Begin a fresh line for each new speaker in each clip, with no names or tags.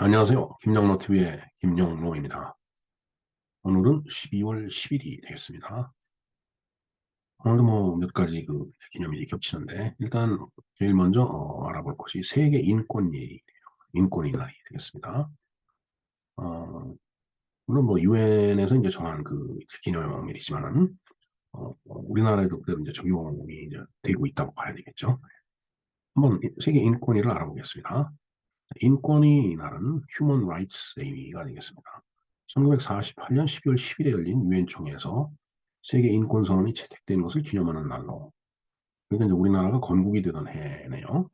안녕하세요. 김영로TV의 김영로입니다. 오늘은 12월 10일이 되겠습니다. 오늘도 뭐 몇 가지 기념일이 겹치는데, 일단 제일 먼저 알아볼 것이 세계 인권일이에요. 인권의 날이 되겠습니다. 물론 뭐 유엔에서 이제 정한 기념일이지만은 우리나라에도 그대로 이제 적용이 이제 되고 있다고 봐야 되겠죠. 한번 세계 인권일을 알아보겠습니다. 인권의 날은 Human Rights Day가 되겠습니다. 1948년 12월 10일에 열린 유엔 총회에서 세계 인권 선언이 채택된 것을 기념하는 날로, 그러니까 이제 우리나라가 건국이 되던 해네요.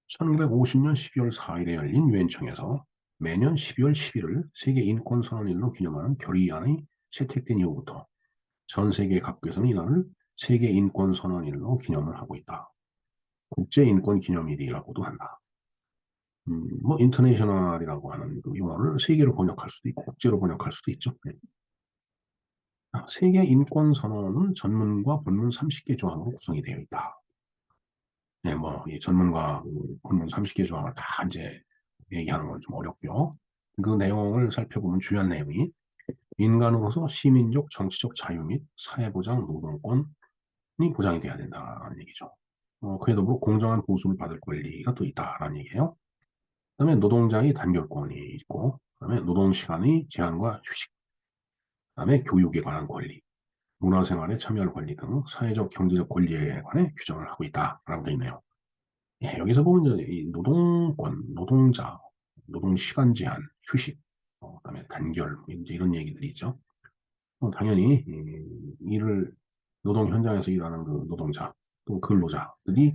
1950년 12월 4일에 열린 유엔 총회에서 매년 12월 10일을 세계 인권 선언일로 기념하는 결의안이 채택된 이후부터 전 세계 각국에서는 이날을 세계 인권 선언일로 기념을 하고 있다. 국제 인권 기념일이라고도 한다. 뭐 인터내셔널이라고 하는 그 용어를 세계로 번역할 수도 있고 국제로 번역할 수도 있죠. 네. 세계 인권 선언은 전문과 본문 30개 조항으로 구성이 되어 있다. 네, 뭐 이 전문과 본문 30개 조항을 다 이제 얘기하는 건 좀 어렵고요. 그 내용을 살펴보면 중요한 내용이 인간으로서 시민적, 정치적 자유 및 사회보장, 노동권이 보장이 돼야 된다는 얘기죠. 그에 더불어 공정한 보수를 받을 권리가 또 있다라는 얘기예요. 그다음에 노동자의 단결권이 있고, 그다음에 노동시간의 제한과 휴식, 그다음에 교육에 관한 권리, 문화생활에 참여할 권리 등 사회적, 경제적 권리에 관해 규정을 하고 있다라고 되어 있네요. 예, 여기서 보면 이제 이 노동권, 노동자, 노동시간 제한, 휴식, 그다음에 단결, 뭐 이제 이런 얘기들이 있죠. 당연히 일을 노동 현장에서 일하는 그 노동자, 또 근로자들이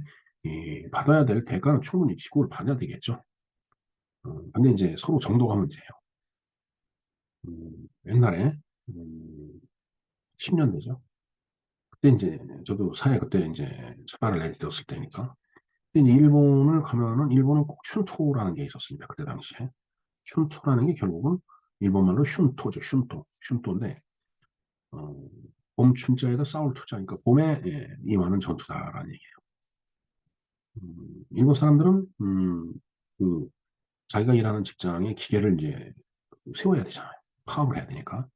받아야 될 대가는 충분히 지급을 받아야 되겠죠. 근데 이제 서로 정도가 문제예요. 옛날에 10년대죠. 그때 이제 저도 사회 그때 이제 첫발을 내딛었을 때니까. 근데 이제 일본을 가면은 일본은 꼭 춘토라는 게 있었습니다. 그때 당시에. 춘토라는 게 결국은 일본말로 슌토죠. 슌토. 슌토인데 어, 봄 춘자에다 싸울 투자니까 봄에 임하는 전투다라는 얘기예요. 일본 사람들은 그 자기가 일하는 직장에 기계를 이제 세워야 되잖아요. 파업을 해야 되니까.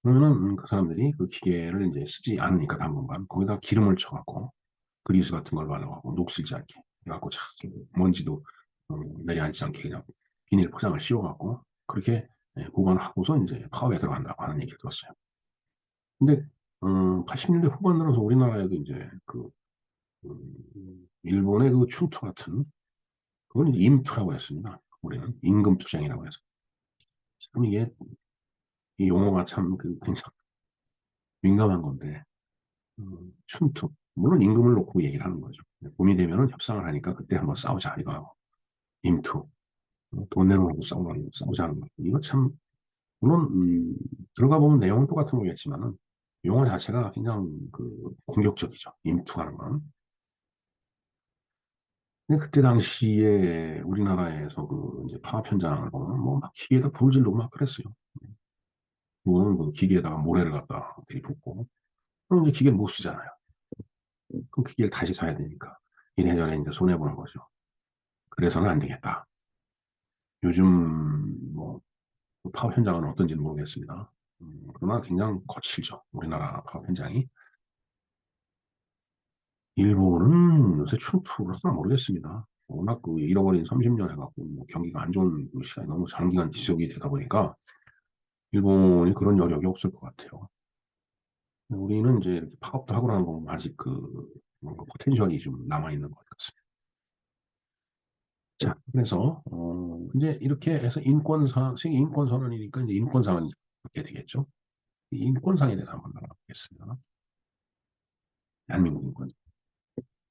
그러면은 그 사람들이 그 기계를 이제 쓰지 않으니까 당분간 거기다 기름을 쳐갖고 그리스 같은 걸 발라갖고 녹슬지 않게 해갖고 참 먼지도 내려앉지 않게 그냥 비닐 포장을 씌워갖고 그렇게 보관하고서 이제 파업에 들어간다고 하는 얘기를 들었어요. 근데 80년대 후반 들어서 우리나라에도 이제 일본의 그 춘투 같은 그건 이제 임투라고 했습니다. 우리는 임금투쟁이라고 해서 참 이게 이 용어가 참 굉장히 민감한 건데 춘투. 물론 임금을 놓고 얘기를 하는 거죠. 봄이 되면은 협상을 하니까 그때 한번 싸우자 이거 하고 임투. 돈 내놓고 싸우자는 거. 이거 참 물론 들어가 보면 내용은 똑같은 거겠지만은 용어 자체가 굉장히 공격적이죠. 임투하는 건. 근데 그때 당시에 우리나라에서 이제 파업 현장을 보면 뭐 막 기계에다 불을 지르고 막 그랬어요. 그거는 그 기계에다가 모래를 갖다 들이붓고 그럼 이제 기계를 못 쓰잖아요. 그럼 기계를 다시 사야 되니까 이래저래 이제 손해보는 거죠. 그래서는 안 되겠다. 요즘 뭐 파업 현장은 어떤지는 모르겠습니다. 그러나 굉장히 거칠죠. 우리나라 파업 현장이. 일본은 요새 춘투를 하나 모르겠습니다. 워낙 잃어버린 30년 해갖고 뭐 경기가 안 좋은 시간이 너무 장기간 지속이 되다 보니까 일본이 그런 여력이 없을 것 같아요. 우리는 이제 이렇게 파업도 하고 나는 거 아직 뭔가 포텐셜이 좀 남아있는 것 같습니다. 자, 그래서, 이제 이렇게 해서 세계 인권선언이니까 이제 인권상은 이렇게 되겠죠. 이 인권상에 대해서 한번 알아보겠습니다. 대한민국 인권.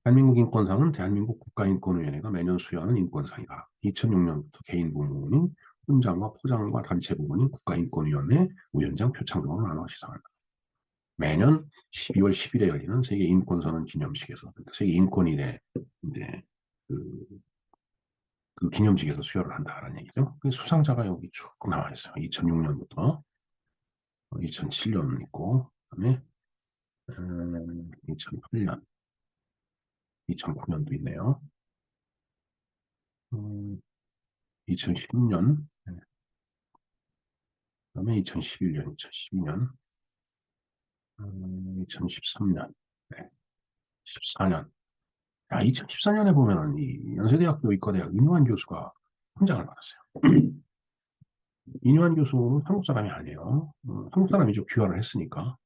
대한민국 인권상은 대한민국 국가인권위원회가 매년 수여하는 인권상이다. 2006년부터 개인 부문인 훈장과 포장과 단체 부문인 국가인권위원회 위원장 표창 등으로 나눠 시상한다. 매년 12월 10일에 열리는 세계 인권선언 기념식에서, 그러니까 세계 인권일에 이제 그, 그 기념식에서 수여를 한다라는 얘기죠. 그 수상자가 여기 쭉 나와 있어요. 2006년부터 2007년 있고, 그다음에 2008년, 2009년도 있네요. 음, 2010년, 그다음에 2011년, 2012년, 2013년, 네, 14년. 2014년에 보면은 이 연세대학교 의과대학 인유한 교수가 훈장을 받았어요. 인유한 교수는 한국 사람이 아니에요. 한국 사람이죠. 귀화를 했으니까.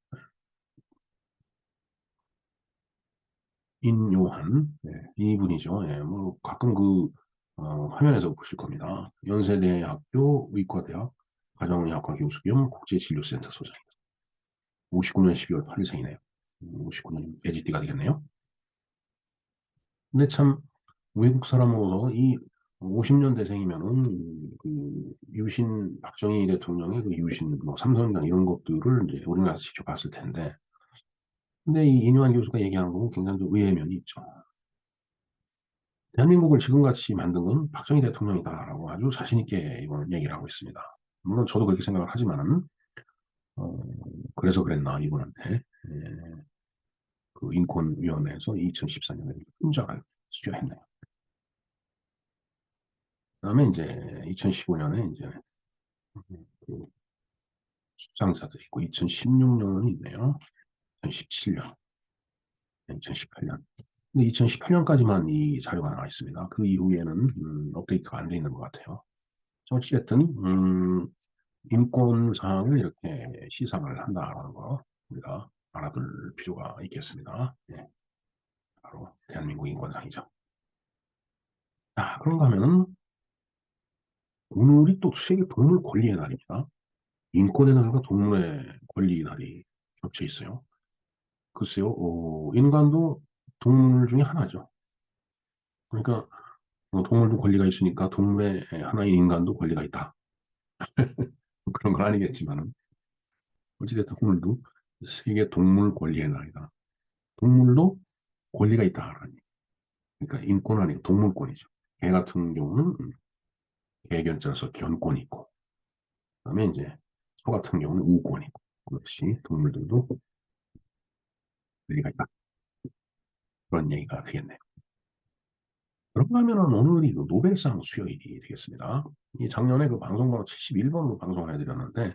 인요한, 네, 이분이죠. 예, 뭐 가끔 화면에서 보실 겁니다. 연세대학교 의과대학 가정의학과 교수 겸 국제진료센터 소장. 59년 12월 8일생이네요. 59년 LGD가 되겠네요. 근데 참 외국 사람으로서 이 50년대생이면은 그 유신 박정희 대통령의 그 유신 뭐 삼성이나 이런 것들을 이제 우리나라에서 직접 봤을 텐데, 근데 이 인유한 교수가 얘기하는 건 굉장히 좀 의외의 면이 있죠. 대한민국을 지금같이 만든 건 박정희 대통령이다라고 아주 자신 있게 이번 얘기를 하고 있습니다. 물론 저도 그렇게 생각을 하지만은 어, 그래서 그랬나 이분한테 그 인권위원회에서 2014년에 훈장을 수여했네요. 그다음에 이제 2015년에 이제 그 수상자들 있고 2016년이 있네요. 2017년, 2018년. 근데 2018년까지만 이 자료가 나와 있습니다. 그 이후에는 업데이트가 안 돼 있는 것 같아요. 어찌됐든 인권 사항을 이렇게 시상을 한다는 거 우리가 알아둘 필요가 있겠습니다. 네, 바로 대한민국 인권상이죠. 자, 그런가 하면은 오늘이 또 세계 동물 권리의 날입니다. 인권의 날과 동물의 권리 날이 겹쳐 있어요. 글쎄요, 인간도 동물 중에 하나죠. 그러니까 동물도 권리가 있으니까 동물의 하나인 인간도 권리가 있다. 그런 건 아니겠지만은 어찌됐든 오늘도 세계 동물 권리의 날이다. 동물도 권리가 있다라는 얘기. 그러니까 인권은 아니고 동물권이죠. 개 같은 경우는 개견자로서 견권이 있고, 그다음에 이제 소 같은 경우는 우권이 있고, 그렇지 동물들도 권리가 있다. 그런 얘기가 되겠네요. 그런가 하면은 오늘이 그 노벨상 수요일이 되겠습니다. 이 작년에 그 방송번호 71번으로 방송을 해드렸는데,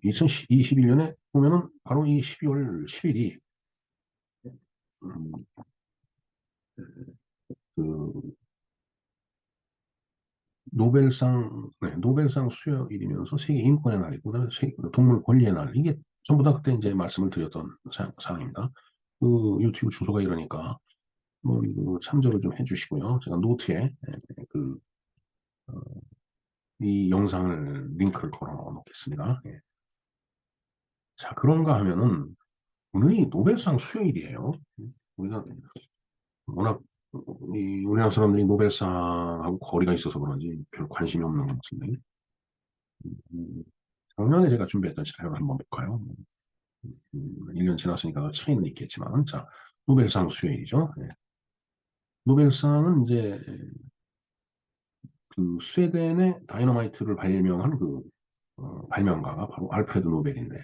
2021년에 보면은 바로 이 12월 10일이 음, 그 노벨상 수요일이면서 세계 인권의 날이고, 그다음에 세계 동물 권리의 날, 이게 전부 다 그때 이제 말씀을 드렸던 사항입니다. 그 유튜브 주소가 이러니까 뭐 이거 참조를 좀 해주시고요. 제가 노트에 그, 어, 이 영상을 링크를 걸어 놓겠습니다. 예. 자, 그런가 하면은 오늘이 노벨상 수요일이에요. 우리가 워낙 우리나라 사람들이 노벨상하고 거리가 있어서 그런지 별 관심이 없는 것 같은데, 음, 작년에 제가 준비했던 자료를 한번 볼까요? 1년 지났으니까 차이는 있겠지만, 자, 노벨상 수요일이죠. 예. 노벨상은 이제 그 스웨덴의 다이너마이트를 발명한 발명가가 바로 알프레드 노벨인데,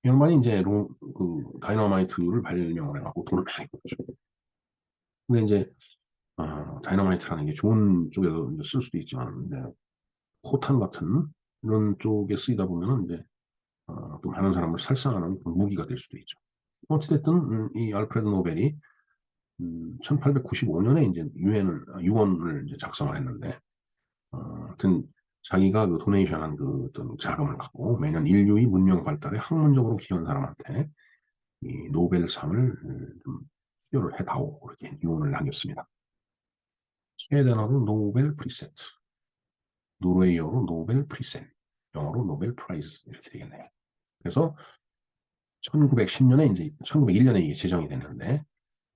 이 양반이 이제 그 다이너마이트를 발명을 해갖고 돈을 많이 벌었죠. 근데 이제 다이너마이트라는 게 좋은 쪽에서 이제 쓸 수도 있지만, 이제 포탄 같은 이런 쪽에 쓰이다 보면은 이제 또 많은 사람을 살상하는 무기가 될 수도 있죠. 어찌됐든 이 알프레드 노벨이 1895년에 이제 유언을 이제 작성을 했는데, 하여튼 자기가 그 도네이션한 그 어떤 자금을 갖고 매년 인류의 문명 발달에 학문적으로 기여한 사람한테 이 노벨상을 좀 수여를 해다오 이렇게 유언을 남겼습니다. 스웨덴어로 노벨 프리세트, 노르웨이어로 노벨 프리센, 영어로 노벨 프라이즈 이렇게 되겠네요. 그래서 1910년에 이제 1901년에 이게 제정이 됐는데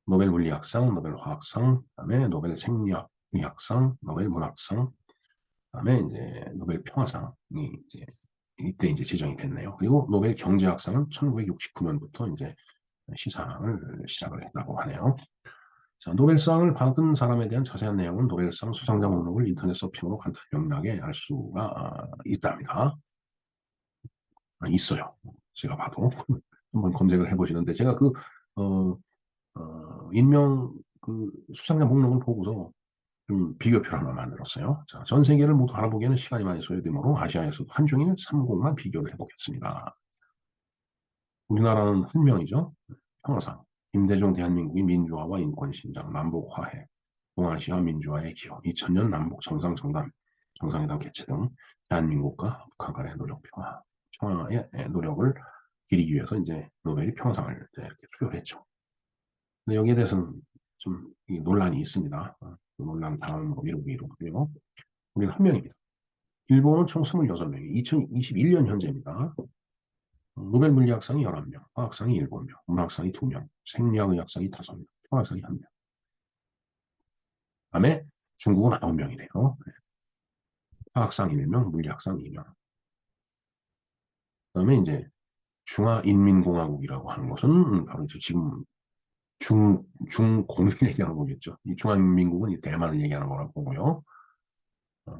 노벨 물리학상, 노벨 화학상, 그다음에 노벨 생리학의학상, 노벨 문학상, 그다음에 이제 노벨 평화상이 이제 이때 이제 제정이 됐네요. 그리고 노벨 경제학상은 1969년부터 이제 시상을 시작을 했다고 하네요. 자, 노벨상을 받은 사람에 대한 자세한 내용은 노벨상 수상자 목록을 인터넷 서핑으로 간단히 명료하게 알 수가 있답니다. 있어요. 제가 봐도 한번 검색을 해보시는데 제가 인명 그 수상자 목록을 보고서 좀 비교표를 하나 만들었어요. 자, 전 세계를 모두 알아보기에는 시간이 많이 소요되므로 아시아에서도 한중일 3국만 비교를 해보겠습니다. 우리나라는 한 명이죠. 평화상, 김대중 대한민국의 민주화와 인권 신장, 남북 화해, 동아시아 민주화의 기여, 2000년 남북 정상회담 개최 등 대한민국과 북한 간의 노력 평화, 평화의 노력을 기리기 위해서 이제 노벨이 평화상을 이렇게 수여를 했죠. 근데 여기에 대해서는 좀 논란이 있습니다. 그 논란 다음으로 미루고 이루고요. 우리는 한 명입니다. 일본은 총 26명이 2021년 현재입니다. 노벨 물리학상이 11명, 화학상이 7명, 문학상이 2명, 생리학의학상이 5명, 평화상이 1명. 다음에 중국은 9명이래요. 화학상 1명, 물리학상 2명. 그다음에 이제 중화인민공화국이라고 하는 것은 바로 이제 지금 중공을 얘기하는 거겠죠. 이 중화민국은 이 대만을 얘기하는 거라고 보고요.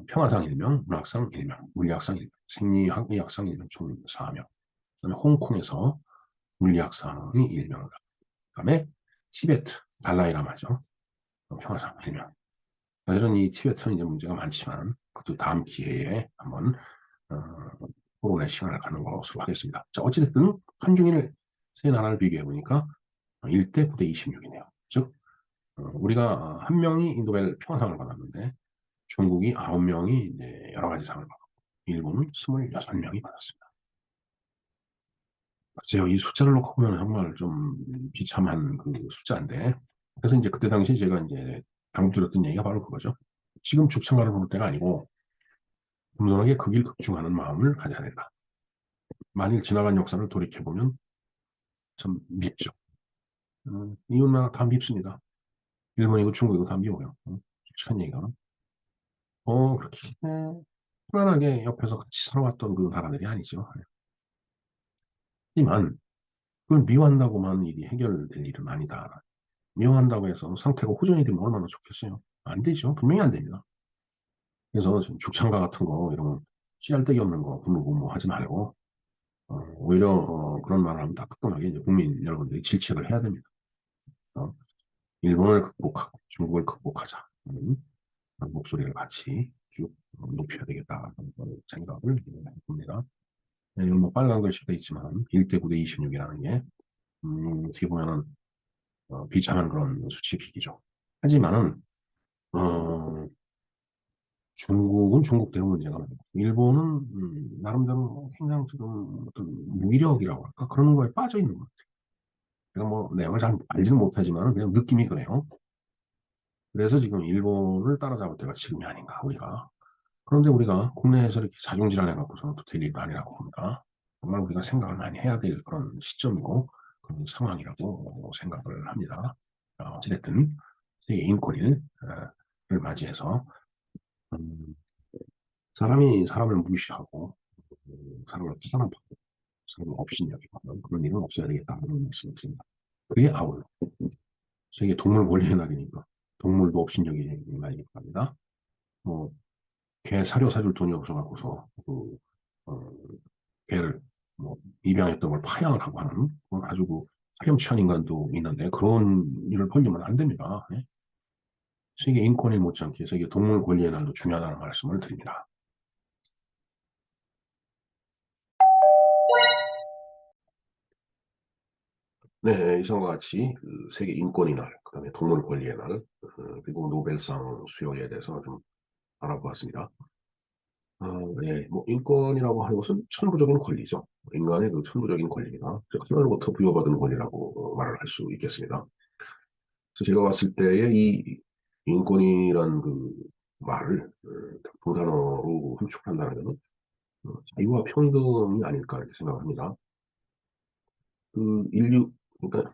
평화상 1명, 문학상 1명, 물리학상 1명, 생리학의학상 1명, 총 4명. 그다음에 홍콩에서 물리학상이 1명. 그다음에 티베트, 달라이라마죠. 평화상 1명. 사실은 이 티베트는 이제 문제가 많지만 그것도 다음 기회에 한번 토론의 시간을 갖는 것으로 하겠습니다. 자, 어찌됐든 한중일 세 나라를 비교해 보니까 1대 9대 26이네요. 즉 우리가 한 명이 노벨 평화상을 받았는데 중국이 9명이 이제 여러 가지 상을 받았고 일본은 26명이 받았습니다. 글쎄요, 이 숫자를 놓고 보면 정말 좀 비참한 그 숫자인데 그래서 이제 그때 당시 제가 이제 방금 들었던 얘기가 바로 그거죠. 지금 죽창가를 볼 때가 아니고 겸손하게 극일 극중하는 마음을 가져야 된다. 만일 지나간 역사를 돌이켜보면 참 밉죠. 이웃나라 다 밉습니다. 일본이고 중국이고 다 미워요. 솔직한 얘기가. 그렇게 편안하게 옆에서 같이 살아왔던 그 나라들이 아니죠. 하지만 그걸 미워한다고만 일이 해결될 일은 아니다. 미워한다고 해서 상태가 호전이 되면 얼마나 좋겠어요. 안 되죠. 분명히 안 됩니다. 그래서 지금 죽창가 같은 거 이런 씨알데기 없는 거 부르고 뭐 하지 말고 오히려 그런 말을 하면 따끔하게 이제 국민 여러분들이 질책을 해야 됩니다. 어, 일본을 극복하고 중국을 극복하자. 목소리를 같이 쭉 높여야 되겠다. 생각을 해봅니다. 네, 이건 뭐 빨간 글씨도 돼 있지만 1대 9대 26이라는 게 어떻게 보면은 비참한 그런 수치비기죠. 하지만은 어, 중국은 중국대로 문제가 많고 일본은 나름대로 굉장히 지금 어떤 위력이라고 할까 그런 거에 빠져 있는 것 같아요. 제가 뭐 내용을 잘 알지는 못하지만 그냥 느낌이 그래요. 그래서 지금 일본을 따라잡을 때가 지금이 아닌가 우리가. 그런데 우리가 국내에서 이렇게 자중질환 해갖고서는 또 될 일도 아니라고 봅니다. 정말 우리가 생각을 많이 해야 될 그런 시점이고 그런 상황이라고 생각을 합니다. 어찌됐든 세계 인권일을 맞이해서 음, 사람이 사람을 무시하고 사람을 탄압하고 사람을 업신여기고 그런 일은 없어야 되겠다는 말씀을 드립니다. 그에 아울러 세계 동물 권리의 날이니까 동물도 업신여기는 날이니까 합니다. 뭐 개 사료 사줄 돈이 없어갖고서 어, 개를 뭐 입양했던 걸 파양을 하고 하는 그건 아주 그 파렴치한 인간도 있는데 그런 일을 벌리면 안 됩니다. 네? 세계 인권일 못지않게 세계 동물 권리의 날도 중요하다는 말씀을 드립니다. 네, 이상과 같이 그 세계 인권의 날, 그다음에 동물 권리의 날, 그리고 노벨상 수여에 대해서 좀 알아보았습니다. 예, 뭐 인권이라고 하는 것은 천부적인 권리죠. 인간의 그 천부적인 권리입니다. 즉 하늘로부터 부여받은 권리라고 말을 할 수 있겠습니다. 그래서 제가 봤을 때의 이 인권이란 그 말을 두 단어로 함축한다는 것은 자유와 평등이 아닐까 이렇게 생각합니다. 그 그러니까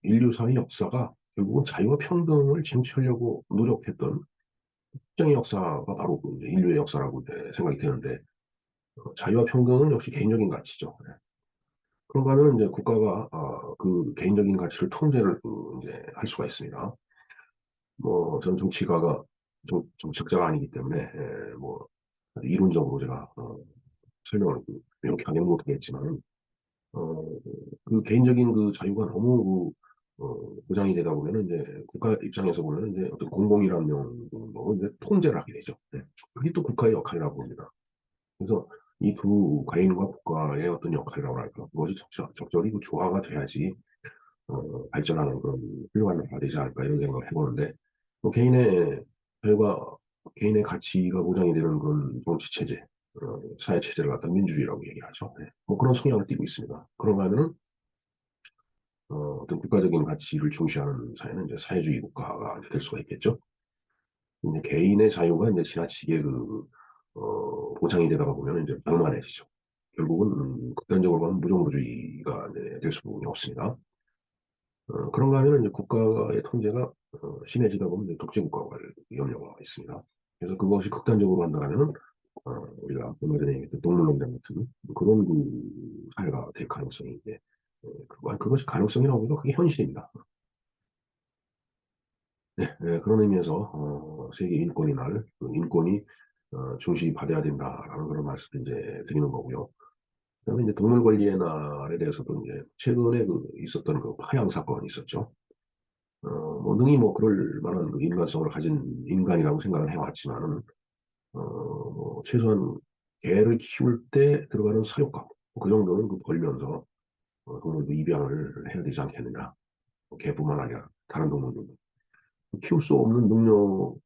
인류사의 역사가 결국은 자유와 평등을 쟁취하려고 노력했던 특정의 역사가 바로 그 이제 인류의 역사라고 이제 생각이 되는데 자유와 평등은 역시 개인적인 가치죠. 네. 그런가 하면 이제 국가가 그 개인적인 가치를 통제를 이제 할 수가 있습니다. 뭐 저는 정치가가 정책자가 아니기 때문에 뭐 이론적으로 제가 설명을 명쾌하게 못하겠지만 어, 그 개인적인 그 자유가 너무 보장이 되다 보면은 이제 국가 입장에서 보면은 이제 어떤 공공이라는 명목으로 이제 통제를 하게 되죠. 네. 그게 또 국가의 역할이라고 봅니다. 그래서 이 두 개인과 국가의 어떤 역할이라고 할까, 그것이 적절히 그 조화가 돼야지 발전하는 그런 훌륭한 나라가 되지 않을까 이런 생각을 해보는데, 또 개인의 자유가, 개인의 가치가 보장이 되는 그런 정치 체제, 사회 체제를 갖다 민주주의라고 얘기하죠. 네. 뭐 그런 성향을 띠고 있습니다. 그런가 하면은 어떤 국가적인 가치를 중시하는 사회는 이제 사회주의 국가가 될 수가 있겠죠. 이제 개인의 자유가 이제 지나치게 보장이 되다가 보면 이제 방만해지죠. 결국은 극단적으로 가면 무정부주의가 이제 될 수밖에 없습니다. 그런가 하면 이제 국가의 통제가 심해지다 보면 이제 독재국가가 될 염려가 있습니다. 그래서 그것이 극단적으로 한다면은 우리가 얼마 전에 얘기했던 동물농장 같은 그런 사회가 될 가능성이 이제 그것이 가능성이라고 해도 그게 현실입니다. 네, 네, 그런 의미에서 세계 인권의 날, 그 인권이 중시받아야 된다라는 그런 말씀을 이제 드리는 거고요. 그다음에 이제 동물 권리의 날에 대해서도 이제 최근에 있었던 그 파양 사건이 있었죠. 뭐 능히 뭐 그럴 만한 그 인간성을 가진 인간이라고 생각을 해왔지만은 뭐 최소한 개를 키울 때 들어가는 사료값 그 정도는 벌면서 동물도 입양을 해야 되지 않겠느냐. 뭐 개뿐만 아니라 다른 동물들도 키울 수 없는 능력,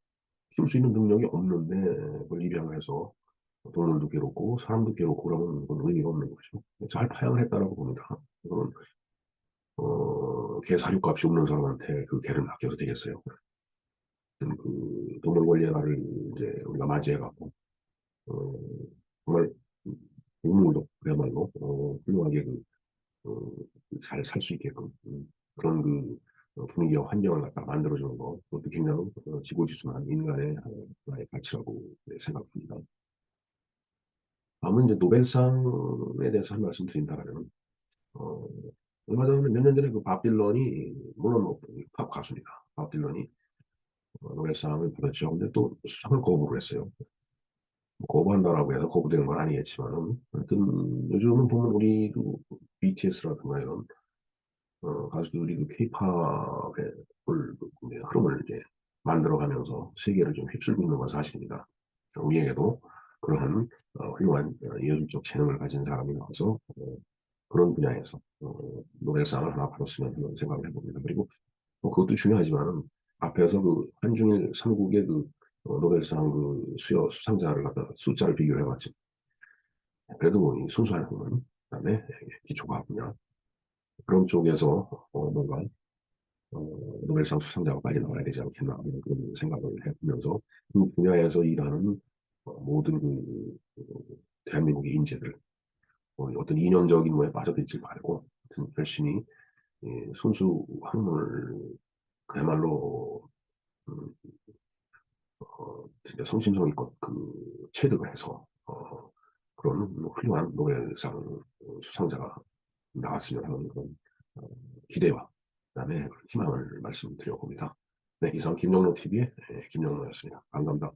키울 수 있는 능력이 없는데 그걸 입양을 해서 동물도 괴롭고 사람도 괴롭고 그러면 그건 의미가 없는 거죠. 잘 파양을 했다라고 봅니다. 그건 개 사료값이 없는 사람한테 그 개를 맡겨도 되겠어요. 그 동물 권리회를 이제 우리가 맞이해갖고 어, 정말 동물도 그야말로 훌륭하게 잘 살 수 있게끔 그런 분위기와 환경을 갖다 만들어주는 거, 그것도 굉장히 지고지순한 인간의 하나의 가치라고 생각합니다. 다음은 이제 노벨상에 대해서 한 말씀 드린다면, 어, 얼마 전에 몇 년 전에 밥 딜런이, 물론 팝 가수입니다. 밥 딜런이 노벨상을 받았죠. 근데 또 수상을 거부를 했어요. 거부한다라고 해서 거부되는 건 아니겠지만은, 하여튼 요즘은 보면 우리도 BTS라든가 이런 가수들이 케이팝의 흐름을 이제 만들어가면서 세계를 좀 휩쓸고 있는 건 사실입니다. 우리에게도 그러한 훌륭한 예술적 재능을 가진 사람이 나와서 그런 분야에서 노벨상을 하나 받았으면 하는 생각을 해봅니다. 그리고 그것도 중요하지만은 앞에서 한중일 삼국의 노벨상 수상자를 갖다 숫자를 비교를 해봤죠. 그래도 뭐이 순수한 학문, 그다음에 기초과학 분야 그런 쪽에서 뭔가 노벨상 수상자가 빨리 나와야 되지 않겠나 하는 그런 생각을 해보면서 그 분야에서 일하는 모든 대한민국의 인재들 어떤 이념적인 거에 빠져들지 말고 열심히 손수 학문을 그야말로 음, 진짜 성심성의껏 체득을 해서 그런 훌륭한 노벨상 수상자가 나왔으면 하는 그런 어, 기대와 그다음에 희망을 말씀드려 봅니다. 네, 이상 김영로 TV의 김영로였습니다. 감사합니다.